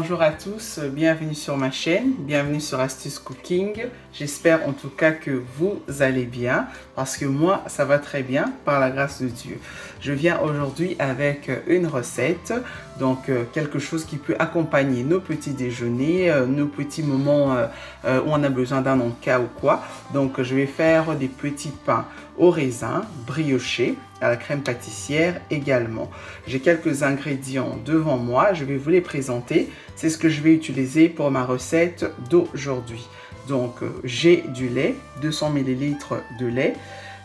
Bonjour à tous, bienvenue sur ma chaîne, bienvenue sur Astuce Cooking. J'espère en tout cas que vous allez bien, parce que moi ça va très bien par la grâce de Dieu. Je viens aujourd'hui avec une recette, donc quelque chose qui peut accompagner nos petits déjeuners, nos petits moments où on a besoin d'un encas ou quoi. Donc je vais faire des petits pains au raisin, briochés, à la crème pâtissière également. J'ai quelques ingrédients devant moi, je vais vous les présenter. C'est ce que je vais utiliser pour ma recette d'aujourd'hui. Donc j'ai du lait, 200 ml de lait.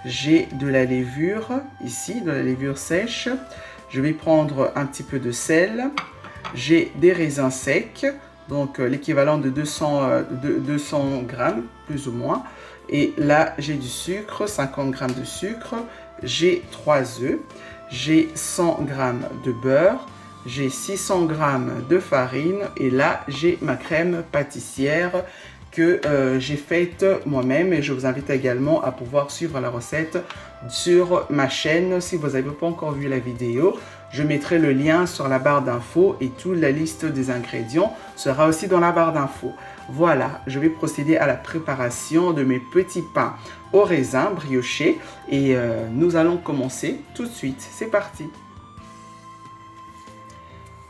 J'ai de la levure ici, de la levure sèche. Je vais prendre un petit peu de sel. J'ai des raisins secs, donc l'équivalent de 200 grammes plus ou moins. Et là, j'ai du sucre, 50 grammes de sucre. J'ai 3 œufs. J'ai 100 grammes de beurre. J'ai 600 grammes de farine. Et là, j'ai ma crème pâtissière que j'ai faite moi-même. Et je vous invite également à pouvoir suivre la recette sur ma chaîne. Si vous n'avez pas encore vu la vidéo, je mettrai le lien sur la barre d'infos et toute la liste des ingrédients sera aussi dans la barre d'infos. Voilà, je vais procéder à la préparation de mes petits pains au raisin briochés et nous allons commencer tout de suite. C'est parti.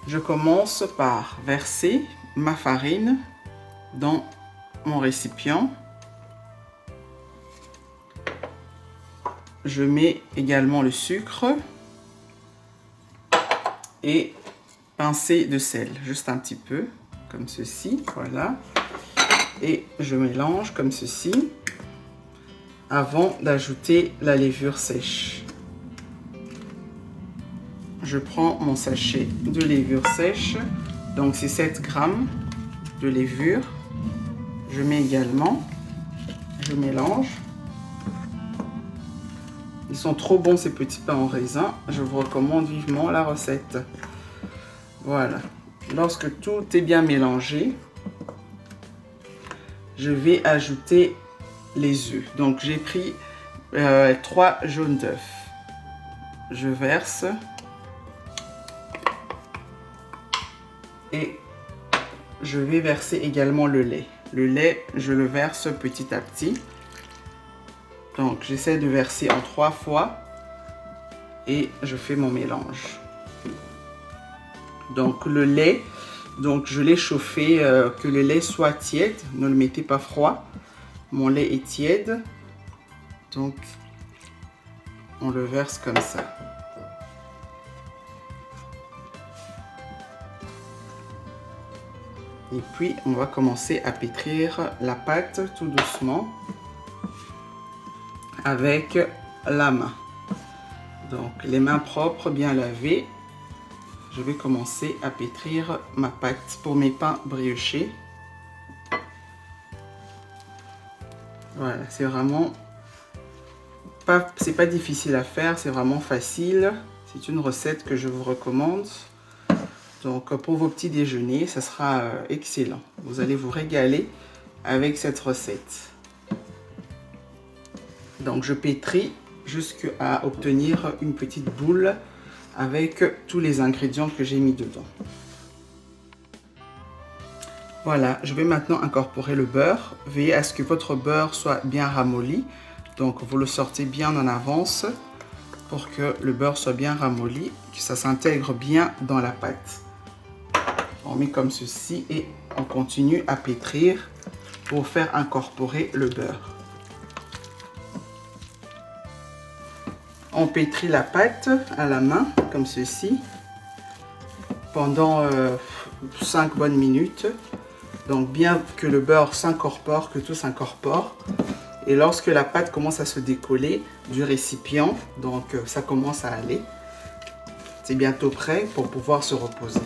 Je commence par verser ma farine dans mon récipient. Je mets également le sucre et pincée de sel, juste un petit peu, comme ceci, voilà. Et je mélange comme ceci avant d'ajouter la levure sèche. Je prends mon sachet de levure sèche, donc c'est 7 grammes de levure. Je mets également, je mélange. Ils sont trop bons ces petits pains en raisin, je vous recommande vivement la recette. Voilà, lorsque tout est bien mélangé, je vais ajouter les œufs. Donc j'ai pris 3 jaunes d'œufs. Je verse et je vais verser également le lait. Le lait, je le verse petit à petit. Donc j'essaie de verser en 3 fois et je fais mon mélange. Donc le lait, donc je l'ai chauffé, que le lait soit tiède, ne le mettez pas froid. Mon lait est tiède, donc on le verse comme ça. Et puis on va commencer à pétrir la pâte tout doucement avec la main. Donc les mains propres, bien lavées. Je vais commencer à pétrir ma pâte pour mes pains briochés. Voilà, c'est vraiment pas difficile à faire, c'est vraiment facile. C'est une recette que je vous recommande. Donc pour vos petits déjeuners, ça sera excellent. Vous allez vous régaler avec cette recette. Donc je pétris jusqu'à obtenir une petite boule avec tous les ingrédients que j'ai mis dedans. Voilà, je vais maintenant incorporer le beurre. Veillez à ce que votre beurre soit bien ramolli. Donc vous le sortez bien en avance pour que le beurre soit bien ramolli, que ça s'intègre bien dans la pâte. On met comme ceci et on continue à pétrir pour faire incorporer le beurre. On pétrit la pâte à la main, comme ceci, pendant 5 bonnes minutes. Donc bien que le beurre s'incorpore, que tout s'incorpore. Et lorsque la pâte commence à se décoller du récipient, donc ça commence à aller, c'est bientôt prêt pour pouvoir se reposer.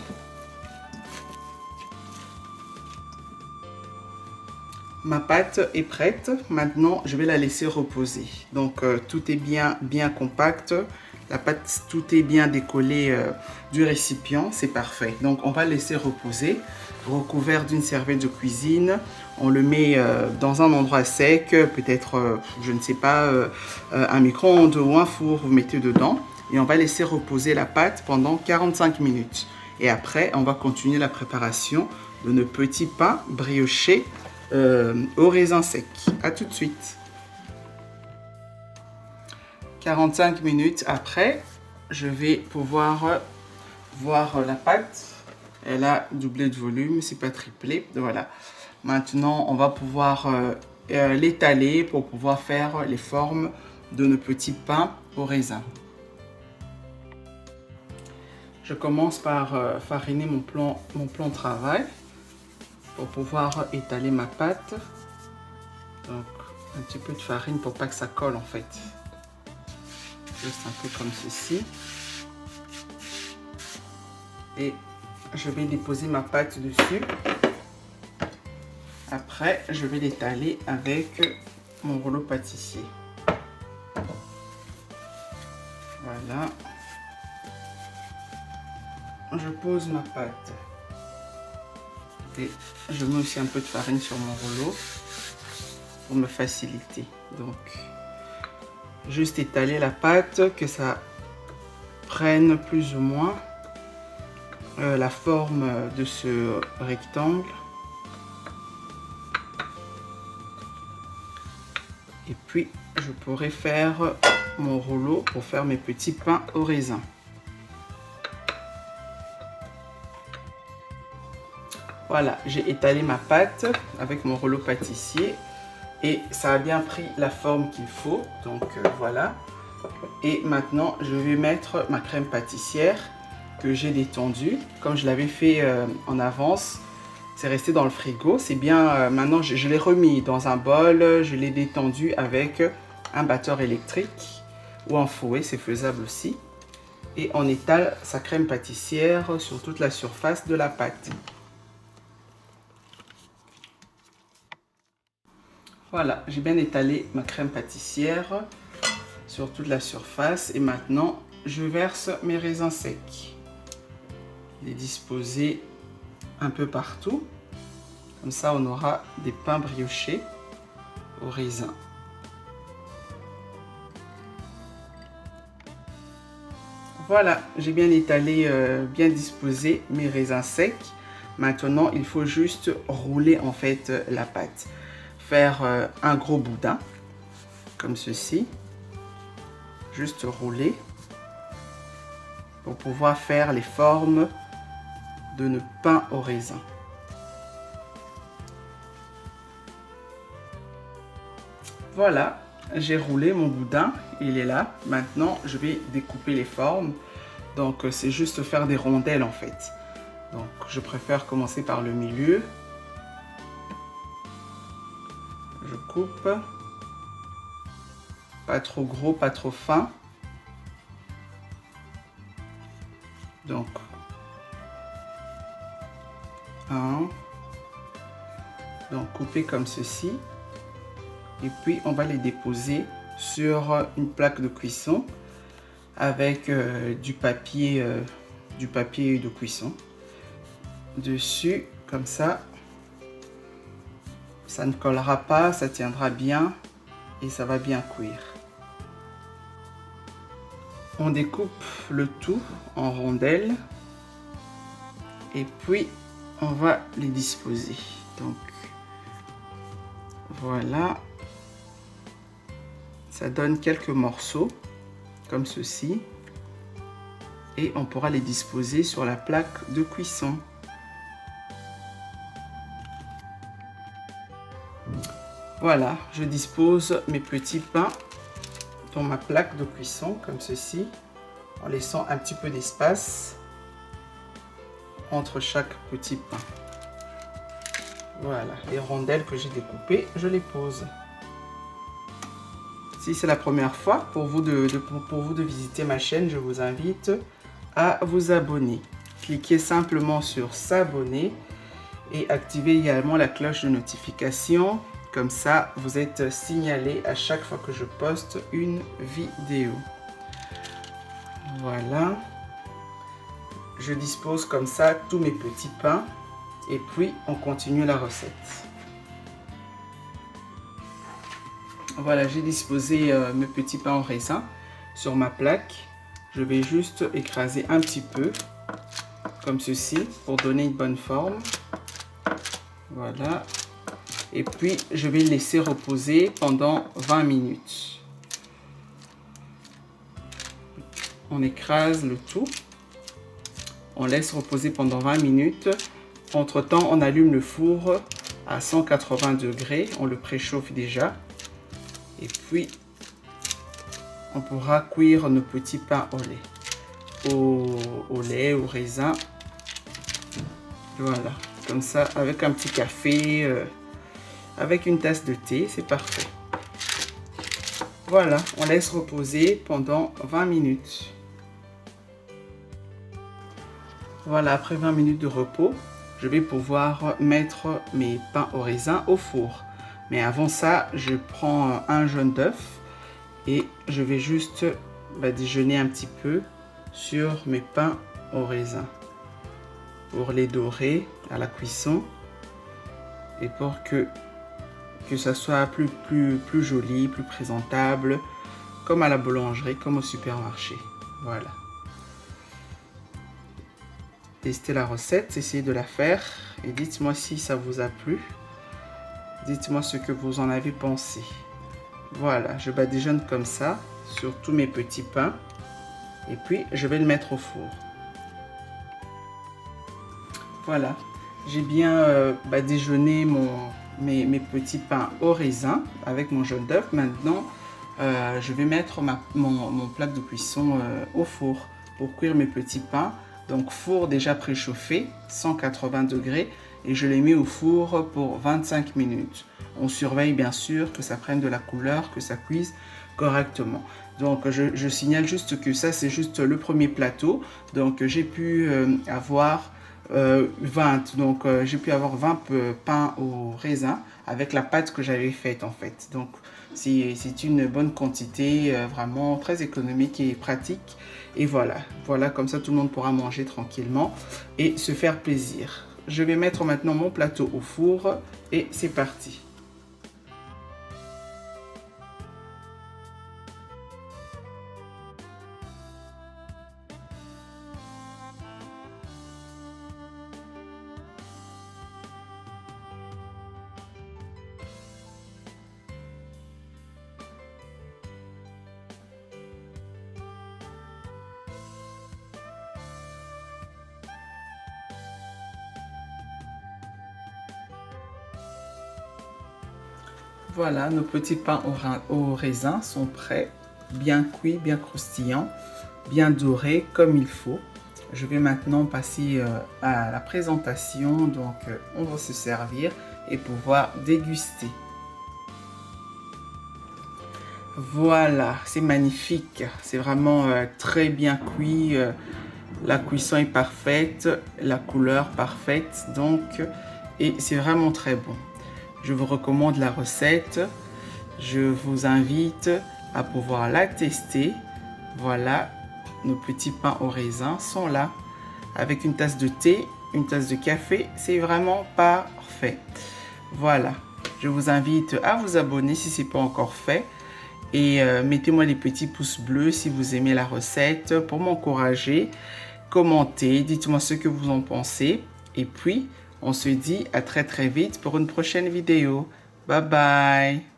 Ma pâte est prête, maintenant je vais la laisser reposer. Donc tout est bien compact, la pâte, tout est bien décollé du récipient, c'est parfait. Donc on va laisser reposer, recouvert d'une serviette de cuisine. On le met dans un endroit sec, peut-être, je ne sais pas, un micro-ondes ou un four, vous mettez dedans. Et on va laisser reposer la pâte pendant 45 minutes. Et après, on va continuer la préparation de nos petits pains briochés au raisin sec. À tout de suite. 45 minutes après, je vais pouvoir voir la pâte. Elle a doublé de volume, c'est pas triplé. Voilà. Maintenant, on va pouvoir l'étaler pour pouvoir faire les formes de nos petits pains au raisin. Je commence par fariner mon plan de travail pour pouvoir étaler ma pâte. Donc, un petit peu de farine pour pas que ça colle en fait. Juste un peu comme ceci. Et je vais déposer ma pâte dessus. Après, je vais l'étaler avec mon rouleau pâtissier. Voilà. Je pose ma pâte. Et je mets aussi un peu de farine sur mon rouleau pour me faciliter. Donc, juste étaler la pâte, que ça prenne plus ou moins la forme de ce rectangle. Et puis, je pourrai faire mon rouleau pour faire mes petits pains au raisin. Voilà, j'ai étalé ma pâte avec mon rouleau pâtissier et ça a bien pris la forme qu'il faut. Donc voilà. Et maintenant, je vais mettre ma crème pâtissière que j'ai détendue. Comme je l'avais fait en avance, c'est resté dans le frigo. C'est bien, maintenant je l'ai remis dans un bol, je l'ai détendu avec un batteur électrique ou un fouet, c'est faisable aussi. Et on étale sa crème pâtissière sur toute la surface de la pâte. Voilà, j'ai bien étalé ma crème pâtissière sur toute la surface et maintenant je verse mes raisins secs. Les disposer un peu partout. Comme ça, on aura des pains briochés au raisin. Voilà, j'ai bien étalé, bien disposé mes raisins secs. Maintenant, il faut juste rouler en fait la pâte. Faire un gros boudin, comme ceci. Juste rouler pour pouvoir faire les formes de nos pains au raisin. Voilà, j'ai roulé mon boudin, il est là. Maintenant, je vais découper les formes. Donc, c'est juste faire des rondelles en fait. Donc, je préfère commencer par le milieu. Je coupe. Pas trop gros, pas trop fin. Donc, donc couper comme ceci. Et puis, on va les déposer sur une plaque de cuisson avec du papier de cuisson dessus, comme ça. Ça ne collera pas, ça tiendra bien et ça va bien cuire. On découpe le tout en rondelles et puis on va les disposer. Donc voilà, ça donne quelques morceaux comme ceci et on pourra les disposer sur la plaque de cuisson. Voilà, je dispose mes petits pains dans ma plaque de cuisson comme ceci, en laissant un petit peu d'espace entre chaque petit pain. Voilà, les rondelles que j'ai découpées, je les pose. Si c'est la première fois pour vous de visiter ma chaîne, je vous invite à vous abonner. Cliquez simplement sur s'abonner et activez également la cloche de notification. Comme ça, vous êtes signalé à chaque fois que je poste une vidéo. Voilà. Je dispose comme ça tous mes petits pains. Et puis, on continue la recette. Voilà, j'ai disposé mes petits pains au raisin sur ma plaque. Je vais juste écraser un petit peu. comme ceci pour donner une bonne forme. Voilà. Et puis, je vais le laisser reposer pendant 20 minutes. On écrase le tout. On laisse reposer pendant 20 minutes. Entre-temps, on allume le four à 180 degrés. On le préchauffe déjà. Et puis, on pourra cuire nos petits pains au lait. Au lait, au raisin. Voilà. Comme ça, avec un petit café, avec une tasse de thé, c'est parfait. Voilà, on laisse reposer pendant 20 minutes. Voilà, après 20 minutes de repos, je vais pouvoir mettre mes pains au raisin au four. Mais avant ça, je prends un jaune d'œuf et je vais juste déjeuner un petit peu sur mes pains au raisin pour les dorer à la cuisson et pour que ça soit plus joli, plus présentable, comme à la boulangerie, comme au supermarché. Voilà. Testez la recette, essayez de la faire et dites-moi si ça vous a plu. Dites-moi ce que vous en avez pensé. Voilà, je badigeonne comme ça sur tous mes petits pains et puis je vais le mettre au four. Voilà, j'ai bien badigeonné mes petits pains au raisin avec mon jaune d'œuf. Maintenant, je vais mettre mon plaque de cuisson au four pour cuire mes petits pains. Donc four déjà préchauffé, 180 degrés, et je les mets au four pour 25 minutes. On surveille bien sûr que ça prenne de la couleur, que ça cuise correctement. Donc je signale juste que ça c'est juste le premier plateau. Donc j'ai pu avoir 20, donc j'ai pu avoir 20 pains au raisin avec la pâte que j'avais faite en fait. Donc c'est une bonne quantité, vraiment très économique et pratique. Et voilà, comme ça tout le monde pourra manger tranquillement et se faire plaisir. Je vais mettre maintenant mon plateau au four et c'est parti. Voilà, nos petits pains au raisin sont prêts, bien cuits, bien croustillants, bien dorés comme il faut. Je vais maintenant passer à la présentation, donc on va se servir et pouvoir déguster. Voilà, c'est magnifique, c'est vraiment très bien cuit, la cuisson est parfaite, la couleur parfaite, donc, et c'est vraiment très bon. Je vous recommande la recette. Je vous invite à pouvoir la tester. Voilà, nos petits pains au raisin sont là. Avec une tasse de thé, une tasse de café, c'est vraiment parfait. Voilà, je vous invite à vous abonner si ce n'est pas encore fait. Et mettez-moi les petits pouces bleus si vous aimez la recette pour m'encourager. Commentez, dites-moi ce que vous en pensez. Et puis, on se dit à très vite pour une prochaine vidéo. Bye bye!